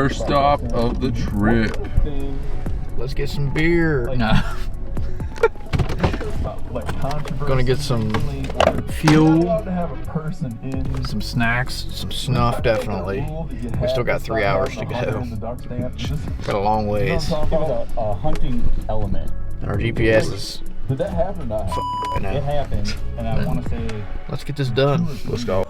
first stop of the trip. Let's get some beer. No. Gonna get some fuel, some snacks, some snuff, definitely. We still got 3 hours to go. Got a long ways. A hunting element. Our GPS is Did that happen or not? right now. It happened, and I want to say. Let's get this done. Let's go.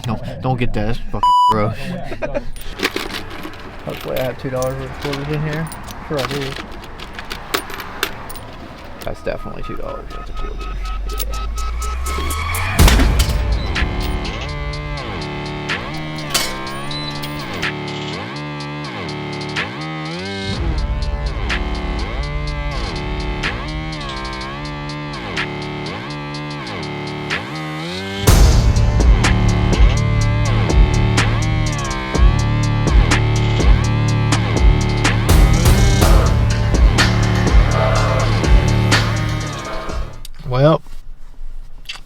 No, don't get that. That's fucking gross. Hopefully I have $2 worth of quarters in here. Sure I do. That's definitely $2 worth of quarters. Yeah. Well,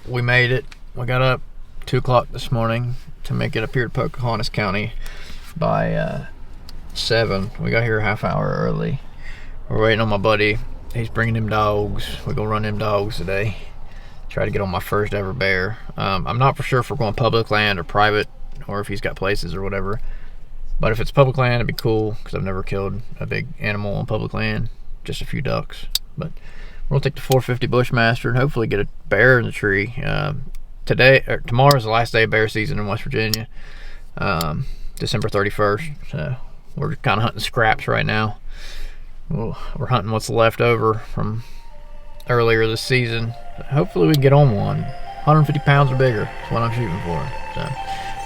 we made it. We got up 2 o'clock this morning to make it up here to Pocahontas County by 7. We got here a half hour early. We're waiting on my buddy. He's bringing them dogs. We're gonna run them dogs today. Try to get on my first ever bear. I'm not for sure if we're going public land or private, or if he's got places or whatever. But if it's public land, it'd be cool because I've never killed a big animal on public land. Just a few ducks. But we're gonna take the 450 Bushmaster and hopefully get a bear in the tree. Tomorrow's the last day of bear season in West Virginia, December 31st. So we're kind of hunting scraps right now. We're hunting what's left over from earlier this season. Hopefully we can get on one. 150 pounds or bigger is what I'm shooting for. So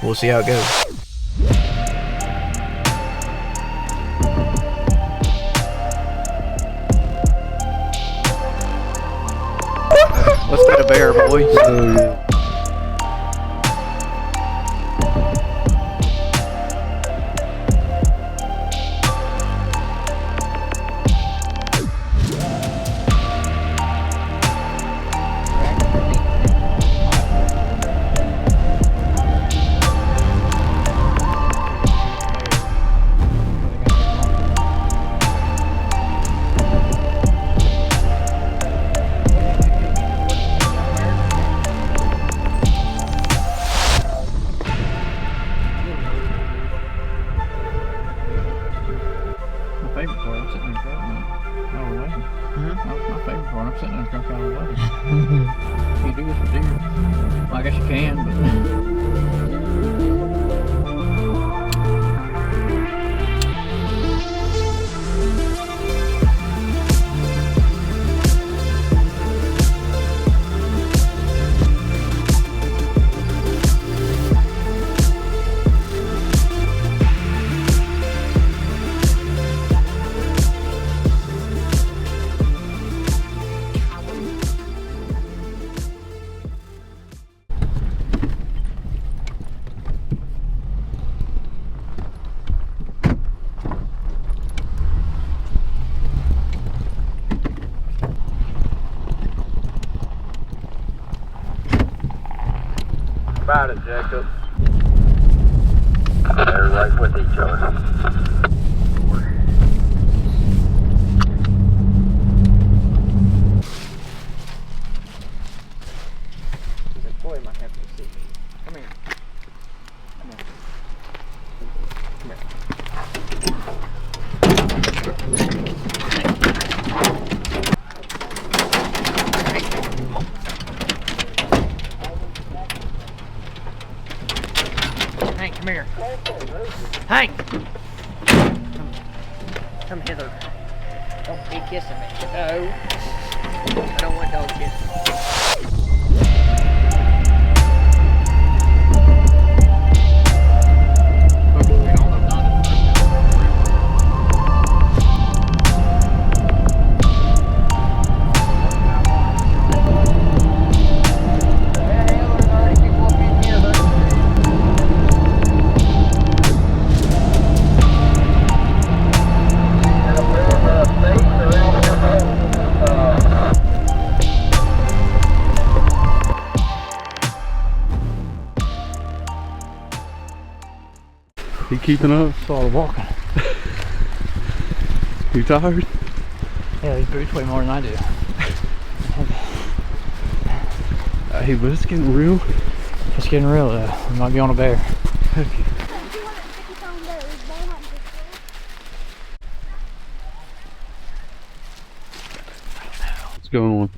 we'll see how it goes. Let's get a bear, boys. Oh, yeah. About it, Jacob. They're right with each other. Boy, might have to see. Come here. Come here. Come here. Hank, come here. Hank! Come hither. Don't be kissing me. No. I don't want dog kissing. keeping up? Started walking. You tired? Yeah, these boots weigh more than I do. Hey, but it's getting real. It's getting real though. I'm not going a bear. What's going on?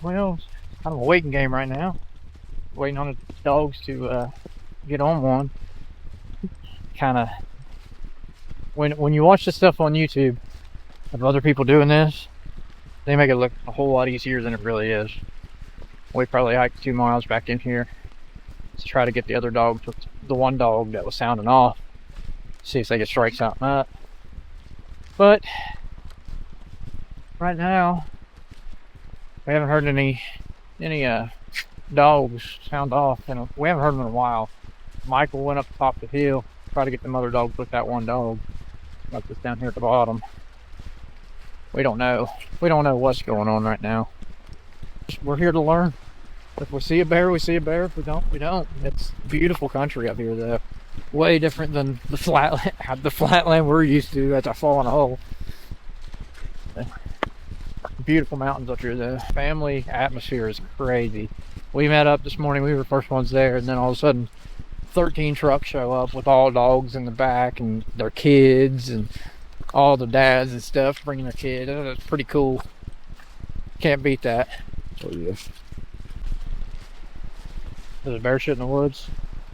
Well, it's kind of a waiting game right now. Waiting on the dogs to get on one. Kind of, when you watch the stuff on YouTube of other people doing this, they make it look a whole lot easier than it really is. We probably hiked 2 miles back in here to try to get the other dogs with the one dog that was sounding off. See if they could strike something up. But right now, we haven't heard any dogs sound off, and we haven't heard them in a while. Michael went up the top of the hill, try to get them other dogs with that one dog. Left us down here at the bottom. We don't know. We don't know what's going on right now. We're here to learn. If we see a bear, we see a bear. If we don't, we don't. It's beautiful country up here, though. Way different than the flatland we're used to. That's a fall in a hole. Beautiful mountains up here, though. Family atmosphere is crazy. We met up this morning. We were the first ones there, and then all of a sudden, 13 trucks show up with all dogs in the back and their kids and all the dads and stuff bringing their kids. That's pretty cool. Can't beat that. Oh yeah. There's a bear shit in the woods?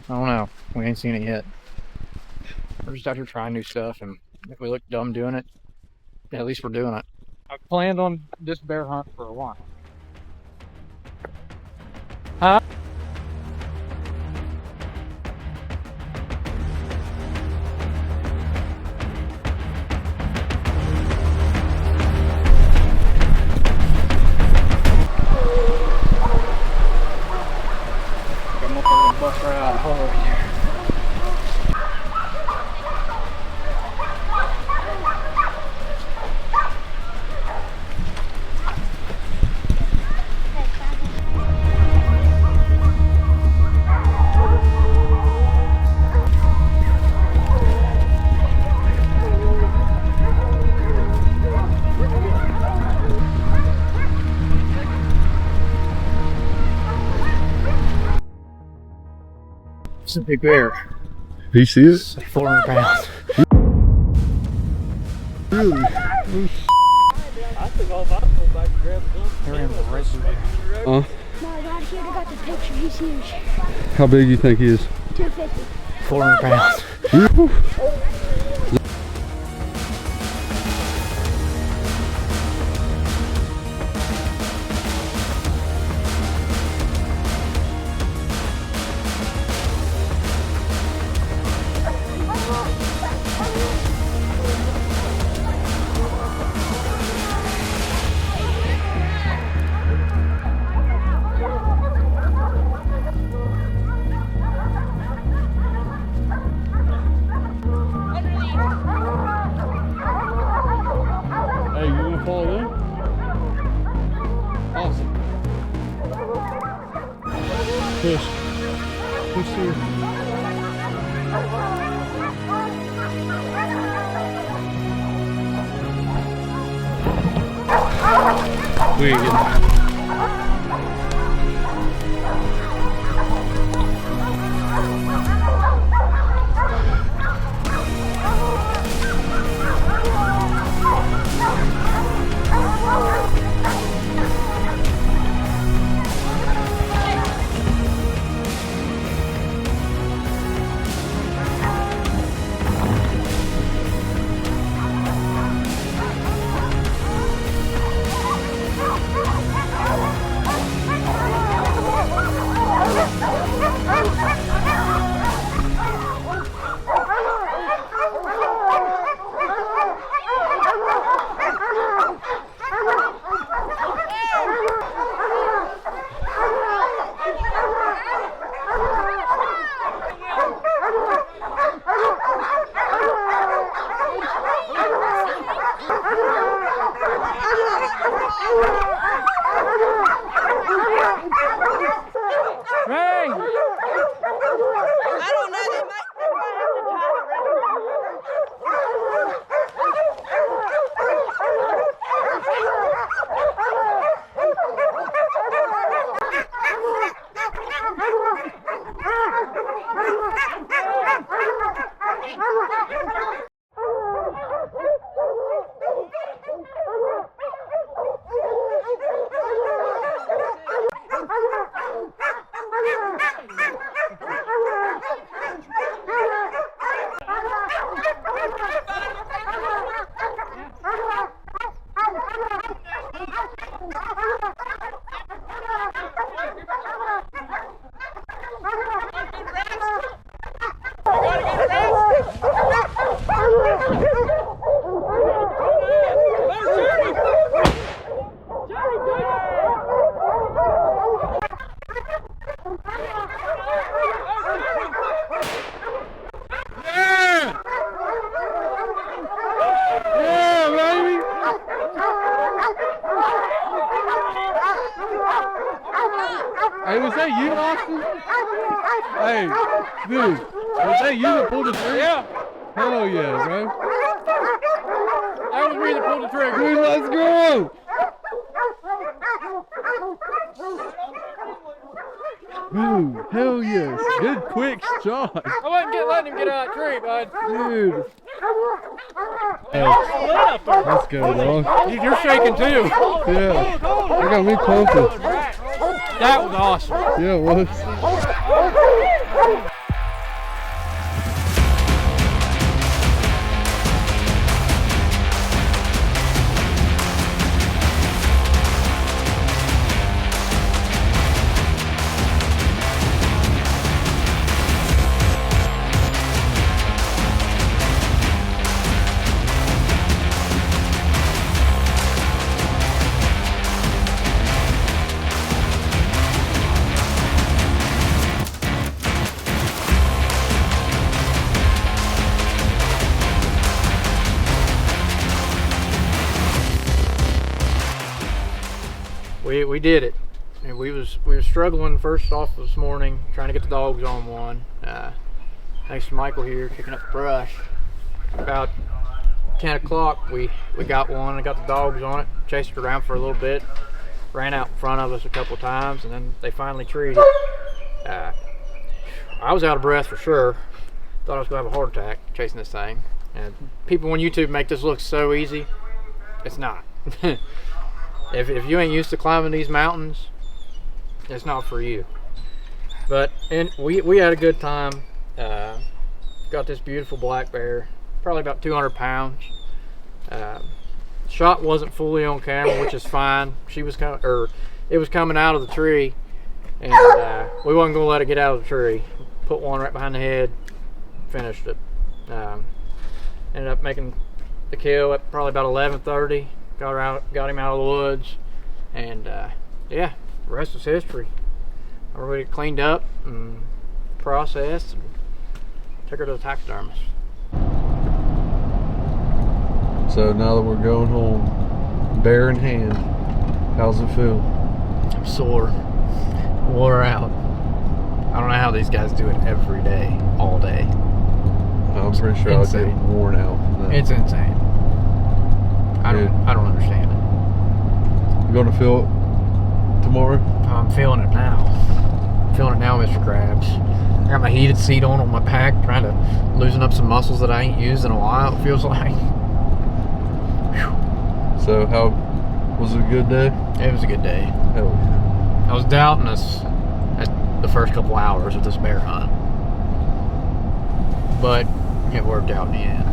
I don't know. We ain't seen it yet. We're just out here trying new stuff, and if we look dumb doing it, at least we're doing it. I've planned on this bear hunt for a while. Huh? Bust right out of the hole right here. It's a big bear. Do you see it? It's like 400 pounds. Really? I took all my phone back and grabbed the gun. Here I am, right through there. Oh. No, I got here. I got the picture. He's huge. How big do you think he is? 250. 400 pounds. Hey, you gonna follow them? Awesome. Push. Push through. We ain't getting that. I don't know. They might have to tie it. Hey, was that you, Austin? Hey, dude, was that you that pulled the trigger? Yeah, Hell yeah, bro. that was me that pulled the trigger. Dude, let's go! Dude, hell yes. Good quick shot. I wasn't letting him get out of the tree, bud. Dude. Hey, let's go, dog. Dude, you're shaking too. Yeah. You got me pumping. That was awesome. Yeah, it was. We did it. And we were struggling first off this morning, trying to get the dogs on one. Thanks to Michael here kicking up the brush. About 10 o'clock we got one and got the dogs on it, chased it around for a little bit, ran out in front of us a couple times, and then they finally treed it. I was out of breath for sure. Thought I was gonna have a heart attack chasing this thing. And people on YouTube make this look so easy. It's not. If you ain't used to climbing these mountains, it's not for you. But we had a good time. Got this beautiful black bear, probably about 200 pounds. Shot wasn't fully on camera, which is fine. She was it was coming out of the tree, and we wasn't gonna let it get out of the tree. Put one right behind the head, finished it. Ended up making the kill at probably about 11:30. Got him out of the woods, and yeah, the rest is history. Everybody cleaned up and processed and took her to the taxidermist. So now that we're going home, bear in hand, how's it feel? I'm sore, wore out. I don't know how these guys do it every day, all day. I'm pretty sure I'll get insane. worn out from that. It's insane. I don't understand it. You gonna feel it tomorrow? I'm feeling it now. I'm feeling it now, Mr. Krabs. I got my heated seat on my pack, trying to loosen up some muscles that I ain't used in a while, it feels like. Whew. So how was it a good day? It was a good day. Hell yeah. I was doubting us at the first couple hours of this bear hunt, but it worked out in the end.